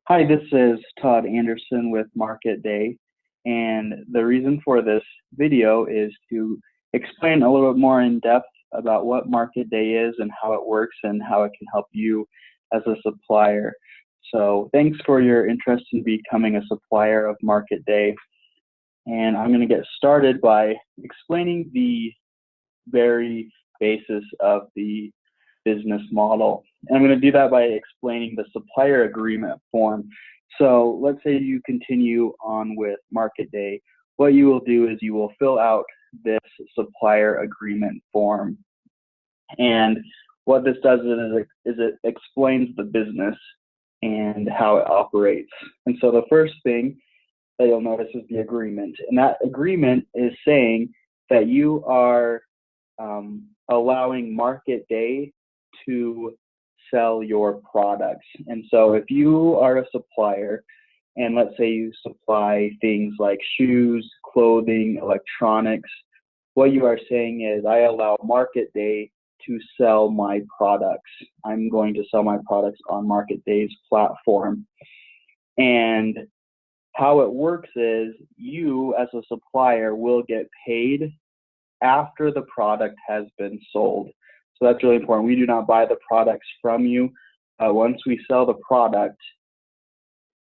Hi, this is Todd Anderson with Market Day, and the reason for this video is to explain a little bit more in depth about what Market Day is and how it works and how it can help you as a supplier. So thanks for your interest in becoming a supplier of Market Day. And I'm going to get started by explaining the very basis of the business model. And I'm going to do that by explaining the supplier agreement form. So let's say you continue on with Market Day. What you will do is you will fill out this supplier agreement form. And what this does is it explains the business and how it operates. And so the first thing that you'll notice is the agreement. And that agreement is saying that you are allowing Market Day to sell your products. And so if you are a supplier, and let's say you supply things like shoes, clothing, electronics, what you are saying is, I allow Market Day to sell my products. I'm going to sell my products on Market Day's platform. And how it works is you as a supplier will get paid after the product has been sold. So that's really important. We do not buy the products from you. Once we sell the product,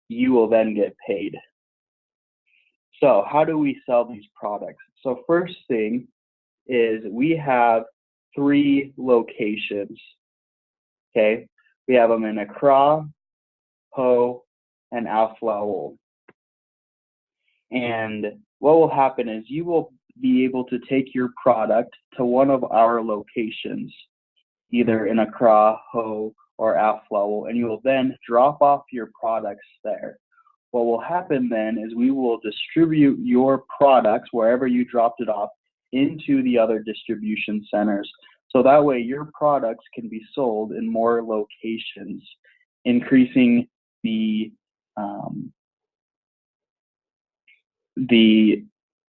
you will then get paid. So how do we sell these products? So first thing is we have 3 locations. Okay, we have them in Accra, Ho, and Aflao. And what will happen is you will be able to take your product to one of our locations, either in Accra, Ho, or Aflao, and you will then drop off your products there. What will happen then is we will distribute your products wherever you dropped it off into the other distribution centers. So that way your products can be sold in more locations, increasing the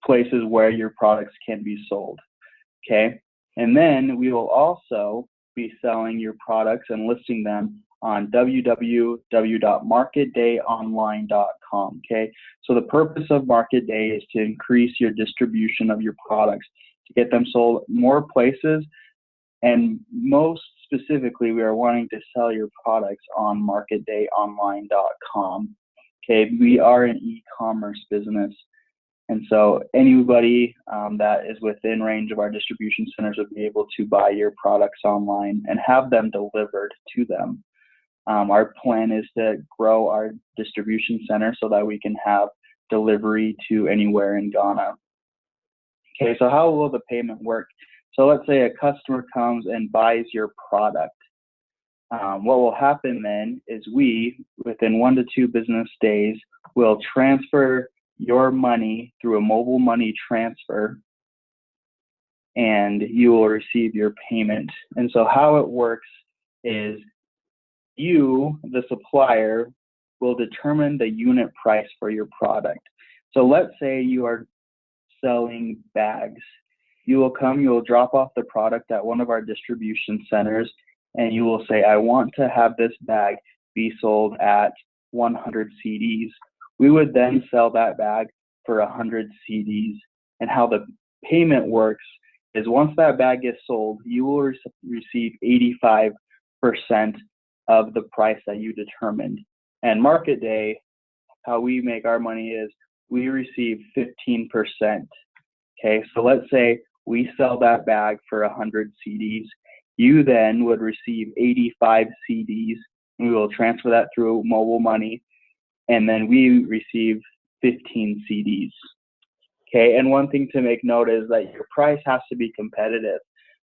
places where your products can be sold. Okay, and then we will also be selling your products and listing them on www.marketdayonline.com. Okay, so the purpose of Market Day is to increase your distribution of your products, to get them sold more places, and most specifically, we are wanting to sell your products on marketdayonline.com. Okay, we are an e-commerce business. And so anybody that is within range of our distribution centers will be able to buy your products online and have them delivered to them. Our plan is to grow our distribution center so that we can have delivery to anywhere in Ghana. Okay, so how will the payment work? So let's say a customer comes and buys your product. What will happen then is we, within 1 to 2 business days, will transfer your money through a mobile money transfer, and you will receive your payment. And so how it works is you, the supplier, will determine the unit price for your product. So let's say you are selling bags. You will come, you will drop off the product at one of our distribution centers, and you will say, I want to have this bag be sold at 100 cedis. We would then sell that bag for 100 cedis. And how the payment works is once that bag is sold, you will receive 85% of the price that you determined. And Market Day, how we make our money is we receive 15%. Okay, so let's say we sell that bag for 100 cedis. You then would receive 85 cedis. We will transfer that through mobile money, and then we receive 15 cedis. Okay, and one thing to make note is that your price has to be competitive.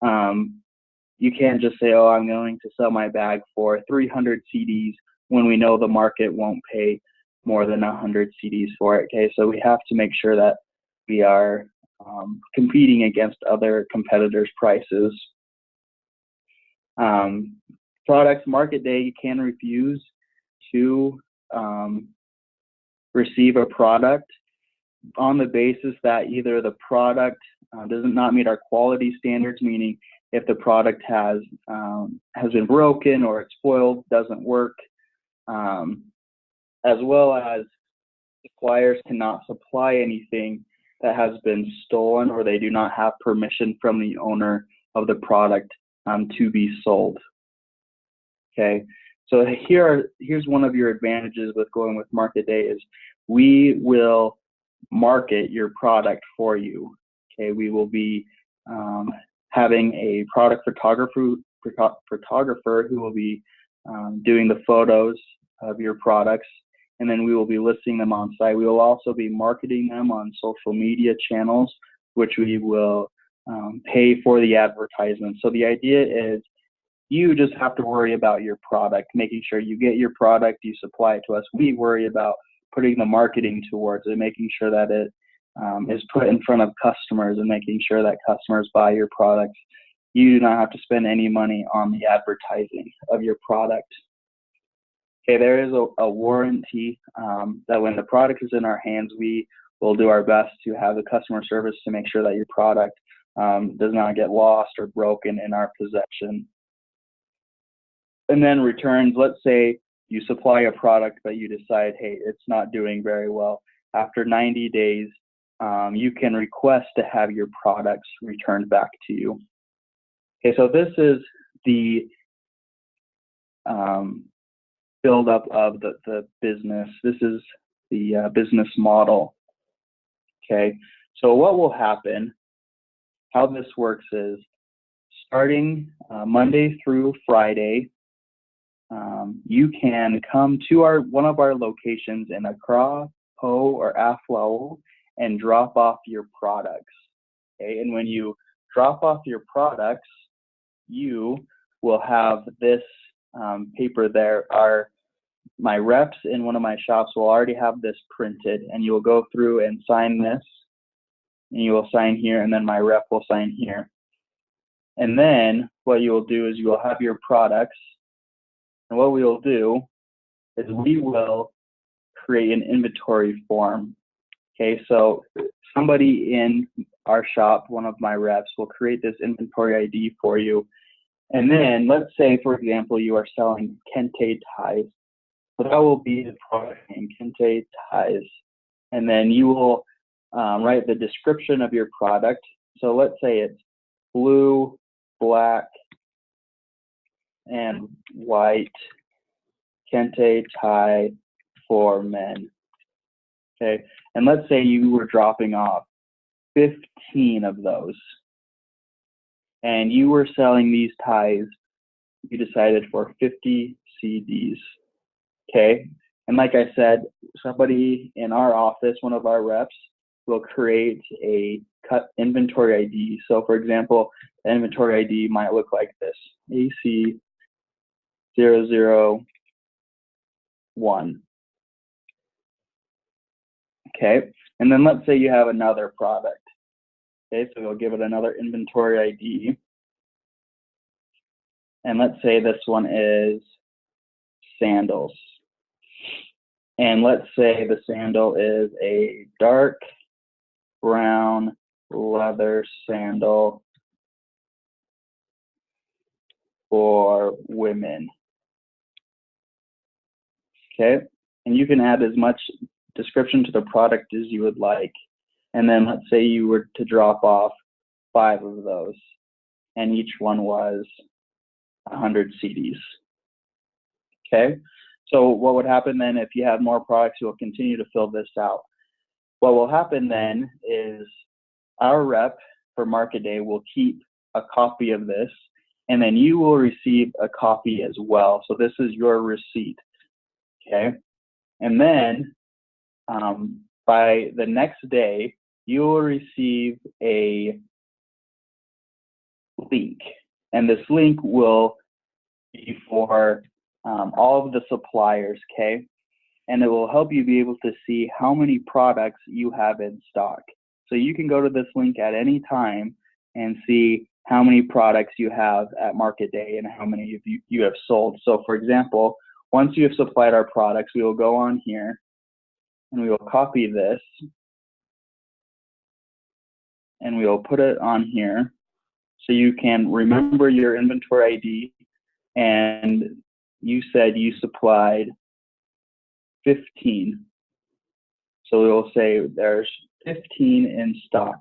You can't just say, oh, I'm going to sell my bag for 300 cedis when we know the market won't pay more than 100 cedis for it. Okay, so we have to make sure that we are competing against other competitors' prices. Products, Market Day, you can refuse to receive a product on the basis that either the product does not meet our quality standards, meaning if the product has been broken or it's spoiled, doesn't work, as well as suppliers cannot supply anything that has been stolen or they do not have permission from the owner of the product to be sold. Okay, so here's one of your advantages with going with Market Day is we will market your product for you. Okay, we will be having a product photographer who will be doing the photos of your products, and then we will be listing them on site. We will also be marketing them on social media channels, which we will pay for the advertisement. So the idea is you just have to worry about your product, making sure you get your product, you supply it to us. We worry about putting the marketing towards it, making sure that it is put in front of customers and making sure that customers buy your products. You do not have to spend any money on the advertising of your product. Okay, there is a warranty that when the product is in our hands, we will do our best to have the customer service to make sure that your product does not get lost or broken in our possession. And then returns, let's say you supply a product, but you decide, hey, it's not doing very well. After 90 days, you can request to have your products returned back to you. Okay, so this is the build-up of the business. This is the business model. Okay, so what will happen, how this works is, starting Monday through Friday, you can come to one of our locations in Accra, Ho, or Aflao and drop off your products. Okay, and when you drop off your products, you will have this paper there. My reps in one of my shops will already have this printed, and you will go through and sign this, and you will sign here, and then my rep will sign here. And then what you will do is you will have your products, and what we will do is we will create an inventory form. Okay, so somebody in our shop, one of my reps, will create this inventory ID for you. And then let's say, for example, you are selling Kente ties. So that will be the product name, Kente ties. And then you will write the description of your product. So let's say it's blue, black, and white Kente tie for men. Okay, and let's say you were dropping off 15 of those, and you were selling these ties, you decided for 50 CDs. Okay, and like I said, somebody in our office, one of our reps, will create a cut inventory ID. So for example, the inventory ID might look like this, AC001. Okay, and then let's say you have another product. Okay, so we'll give it another inventory ID. And let's say this one is sandals. And let's say the sandal is a dark brown leather sandal for women. Okay, and you can add as much description to the product as you would like. And then let's say you were to drop off 5 of those, and each one was 100 CDs. Okay, so what would happen then if you have more products, you'll continue to fill this out. What will happen then is our rep for Market Day will keep a copy of this, and then you will receive a copy as well. So this is your receipt. Okay, and then by the next day, you will receive a link, and this link will be for all of the suppliers, okay? And it will help you be able to see how many products you have in stock. So you can go to this link at any time and see how many products you have at Market Day and how many of you have sold. So for example, once you have supplied our products, we will go on here and we will copy this and we will put it on here so you can remember your inventory ID, and you said you supplied 15. So we will say there's 15 in stock.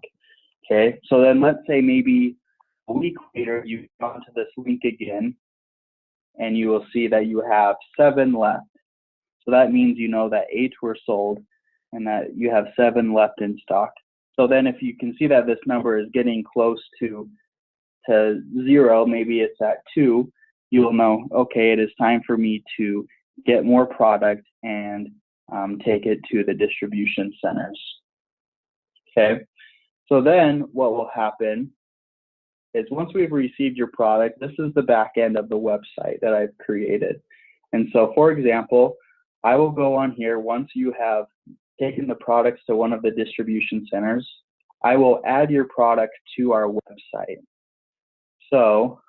Okay, so then let's say maybe a week later you've gone to this link again and you will see that you have 7 left. So that means you know that 8 were sold and that you have 7 left in stock. So then if you can see that this number is getting close to 0, maybe it's at 2, you will know, okay, it is time for me to get more product and take it to the distribution centers. Okay, so then what will happen is once we've received your product, this is the back end of the website that I've created. And so for example, I will go on here once you have taken the products to one of the distribution centers. I will add your product to our website. So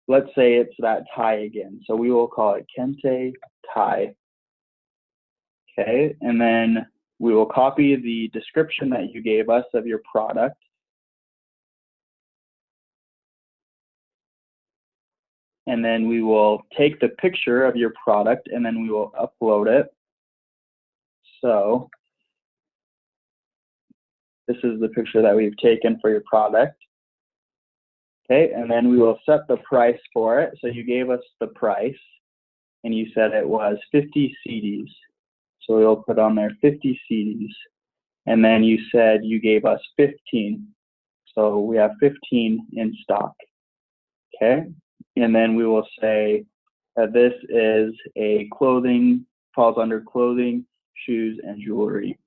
let's say it's that tie again. So we will call it Kente tie. Okay, and then we will copy the description that you gave us of your product. And then we will take the picture of your product and then we will upload it. So this is the picture that we've taken for your product. Okay, and then we will set the price for it. So you gave us the price and you said it was 50 CDs. So we'll put on there 50 CDs. And then you said you gave us 15. So we have 15 in stock. Okay, and then we will say that this is a clothing, falls under clothing, shoes, and jewelry.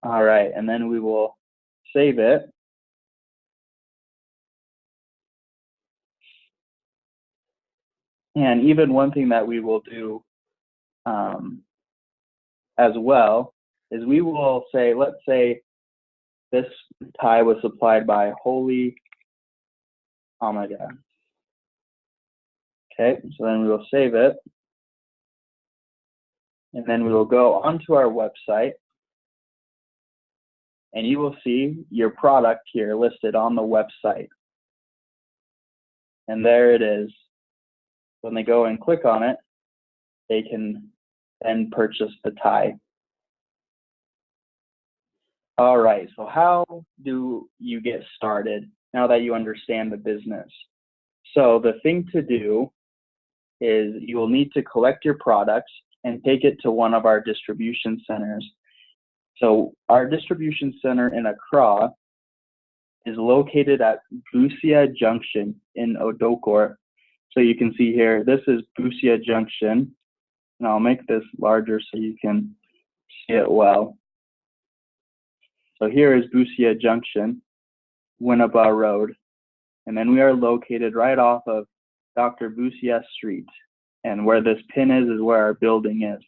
All right, and then we will save it. And even one thing that we will do as well is we will say, let's say this tie was supplied by Holy Omega. Okay, so then we will save it. And then we will go onto our website. And you will see your product here listed on the website. And there it is. When they go and click on it, they can then purchase the tie. All right, so how do you get started now that you understand the business? So the thing to do is you will need to collect your products and take it to one of our distribution centers. So our distribution center in Accra is located at Busia Junction in Odokor. So you can see here, this is Busia Junction. And I'll make this larger so you can see it well. So here is Busia Junction, Winneba Road. And then we are located right off of Dr. Busia Street. And where this pin is where our building is,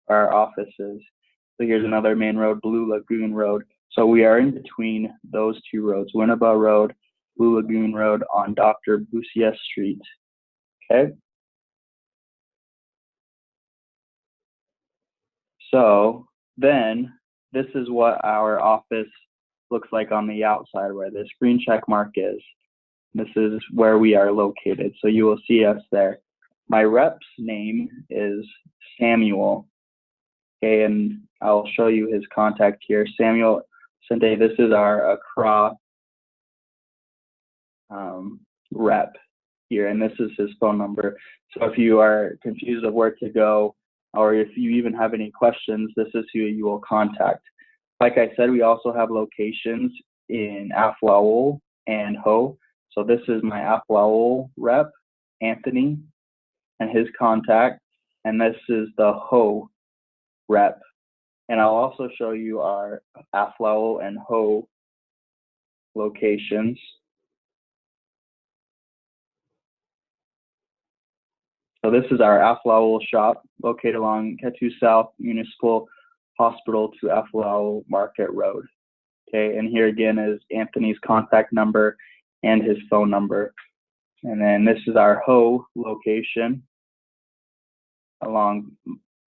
where our office is. So here's another main road, Blue Lagoon Road. So we are in between those two roads, Winneba Road, Blue Lagoon Road on Dr. Busia Street. Okay. So then this is what our office looks like on the outside where this green check mark is. This is where we are located. So you will see us there. My rep's name is Samuel. Okay, and I'll show you his contact here. Samuel Sente, this is our Accra rep here, and this is his phone number. So if you are confused of where to go, or if you even have any questions, this is who you will contact. Like I said, we also have locations in Aflawol and Ho. So this is my Aflawol rep, Anthony, and his contact, and this is the Ho rep. And I'll also show you our Aflawol and Ho locations. So this is our Aflawol shop located along Ketu South Municipal Hospital to Aflawol Market Road. Okay, and here again is Anthony's contact number and his phone number. And then this is our Ho location along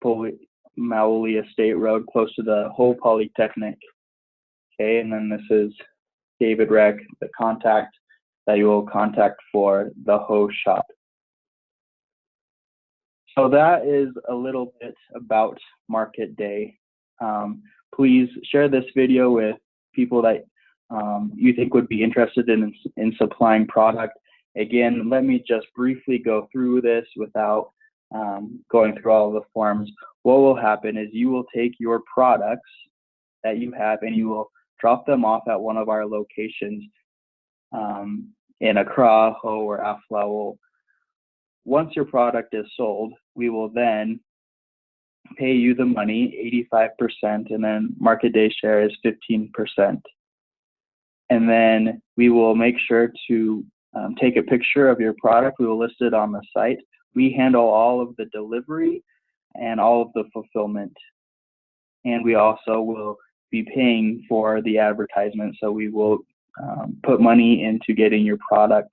Maoli Estate Road, close to the Ho Polytechnic. Okay, and then this is David Reck, the contact that you will contact for the Ho shop. So that is a little bit about Market Day. Please share this video with people that you think would be interested in supplying product. Again, let me just briefly go through this without going through all of the forms. What will happen is you will take your products that you have and you will drop them off at one of our locations in Accra, Ho, or Aflao. Once your product is sold, we will then pay you the money, 85%, and then Market Day share is 15%. And then we will make sure to take a picture of your product. We will list it on the site. We handle all of the delivery and all of the fulfillment. And we also will be paying for the advertisement. So we will put money into getting your product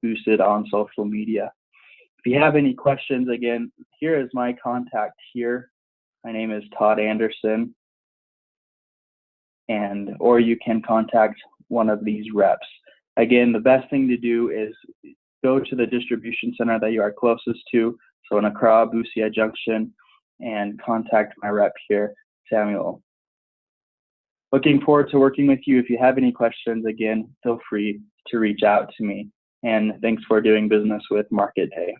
boosted on social media. If you have any questions, again, here is my contact here. My name is Todd Anderson, or you can contact one of these reps. Again, the best thing to do is go to the distribution center that you are closest to, so in Accra, Busia Junction, and contact my rep here, Samuel. Looking forward to working with you. If you have any questions, again, feel free to reach out to me. And thanks for doing business with Market Day.